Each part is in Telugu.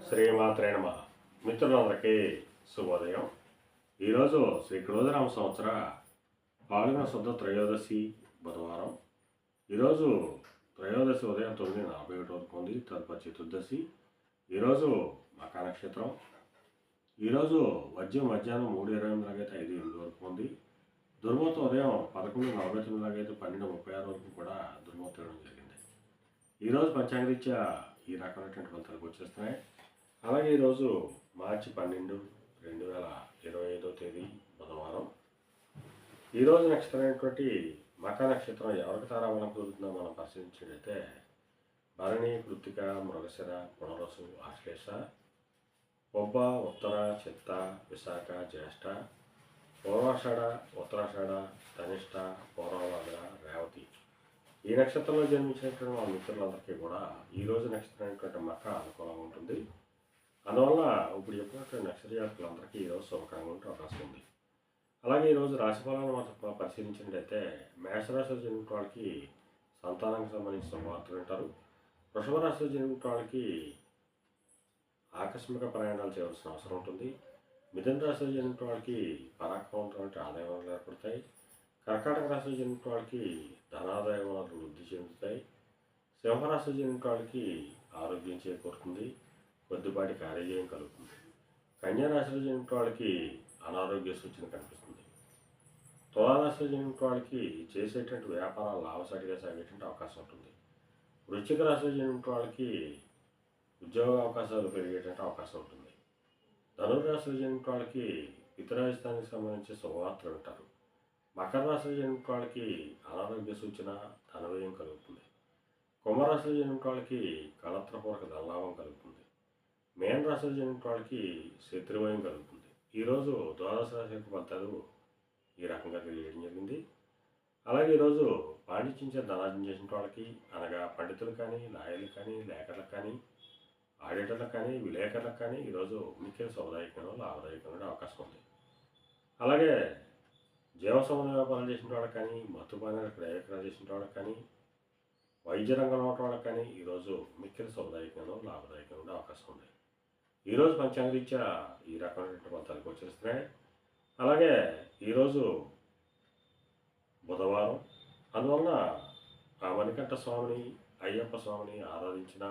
శ్రీమాత్రే నమః. మిత్రులందరికీ శుభోదయం. ఈరోజు శ్రీ క్రోధరామ సంవత్సర పాల్గొన శుద్ధ త్రయోదశి బుధవారం. ఈరోజు త్రయోదశి ఉదయం 9:41 వరకు ఉంది. తదుపరి చతుర్దశి. ఈరోజు మకా నక్షత్రం. ఈరోజు వజ్యం మధ్యాహ్నం 3:28 అయితే 5:08 వరకు ఉంది. దుర్ముహూర్తం ఉదయం 11:49 అయితే 12:36 వరకు కూడా దుర్ముహూర్తం ఇవ్వడం జరిగింది. ఈరోజు పంచాంగరీత్యా ఈ రకమైనటువంటి ఫలితాలకు వచ్చేస్తున్నాయి. అలాగే ఈరోజు మార్చి 12, 2025 తేదీ బుధవారం. ఈరోజు నక్షత్రమైనటువంటి మకా నక్షత్రం ఎవరికి తారాబలం కుదురుతుందో మనం పరిశీలించినట్లయితే భరణి, కృత్తిక, మృగశిర, పునరసు, ఆశ్లేష, పొబ్బ, ఉత్తర, చిత్త, విశాఖ, జ్యేష్ఠ, పూర్వాషాఢ, ఉత్తరాషాఢ, ధనిష్ట, పూర్వభద్ర, రేవతి. ఈ నక్షత్రంలో జన్మించినటువంటి మా మిత్రులందరికీ కూడా ఈరోజు నక్షత్రమైనటువంటి మకా అనుకూలంగా ఉంటుంది. అందువల్ల ఇప్పుడు చెప్పినటువంటి నక్షత్ర జాతకులందరికీ ఈరోజు శుభకరంగా ఉంటే అవకాశం ఉంది. అలాగే ఈరోజు రాశిఫలాలను మనం పరిశీలించినట్లయితే మేషరాశిలో జన్మించిన వాళ్ళకి సంతానానికి సంబంధించిన శుభవార్తలు వింటారు. వృషభ రాశిలో జన్మించిన వాళ్ళకి ఆకస్మిక ప్రయాణాలు చేయవలసిన అవసరం ఉంటుంది. మిథున రాశిలో జన్మించిన వాళ్ళకి పరాక్రమవంతమైన ఆదాయ వనరులు ఏర్పడతాయి. కర్కాటక రాశిలో జన్మించిన వాళ్ళకి ధనాదాయ వనరులు వృద్ధి చెందుతాయి. సింహరాశిలో జన్మించిన వాళ్ళకి ఆరోగ్యం చేకూరుతుంది. కొద్దిపాటి కార్యజయం కలుగుతుంది. కన్యారాశిలో జన్మించిన వాళ్ళకి అనారోగ్య సూచన కనిపిస్తుంది. తులారాశిలో జన్మించిన వాళ్ళకి చేసేటువంటి వ్యాపారాలు లాభసాటిగా సాగేటువంటి అవకాశం ఉంటుంది. వృశ్చిక రాశిలో జన్మించిన వాళ్ళకి ఉద్యోగ అవకాశాలు పెరిగేటువంటి అవకాశం ఉంటుంది. ధనుర్రాశిలో జన్మించిన వాళ్ళకి పితరాజస్థానికి సంబంధించి శుభవార్తలు వింటారు. మకర రాశిలో జన్మించిన వాళ్ళకి అనారోగ్య సూచన, ధనవ్యయం కలుగుతుంది. కుంభరాశిలో జన్మించిన వాళ్ళకి కళత్రపూర్వక ధనలాభం కలుగుతుంది. మేన రాశిలో జన్మించిన వాళ్ళకి శత్రువయం కలుగుతుంది. ఈరోజు ద్వాదశ రాశి యొక్క ఫలితాలు ఈ రకంగా తెలియజేయడం జరిగింది. అలాగే ఈరోజు పాండిత్యం ధనార్జన చేసిన వాళ్ళకి అనగా పండితులు కానీ, లాయర్లు కానీ, లేఖర్లకు కానీ, ఆడిటర్లకు కానీ, విలేకరులకు కానీ ఈరోజు ముఖ్య శుభదాయకంగా లాభదాయకంగా అవకాశం ఉంది. అలాగే జీవ సంబంధ వ్యాపారాలు చేసిన వాళ్ళకి కానీ, మత్తుపానీయాలు క్రయ విక్రయాలు చేసిన వాళ్ళకి కానీ, వైద్య రంగంలో ఉన్న వాళ్ళకి కానీ ఈరోజు ముఖ్య శుభదాయకంగా లాభదాయకంగా అవకాశం ఉంది. ఈరోజు పంచాంగరీత్యా ఈ రకమైనటువంటి ఫలితాలకు వచ్చేస్తున్నాయి. అలాగే ఈరోజు బుధవారం. అందువలన ఆ మణికంఠ స్వామిని, అయ్యప్ప స్వామిని ఆరాధించిన,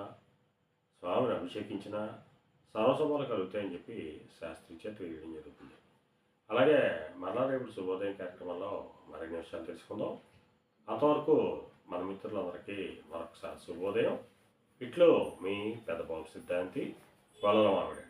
స్వామిని అభిషేకించిన సర్వశుభాలు కలుగుతాయని చెప్పి శాస్త్రీత్యా తెలియడం జరుగుతుంది. అలాగే మరలా రేపు శుభోదయం కార్యక్రమంలో మరిన్ని విషయాలు తెలుసుకుందాం. అంతవరకు మన మిత్రులందరికీ మరొకసారి శుభోదయం. ఇట్లు మీ పెద్ద బాబు సిద్ధాంతి వలలమావిడ.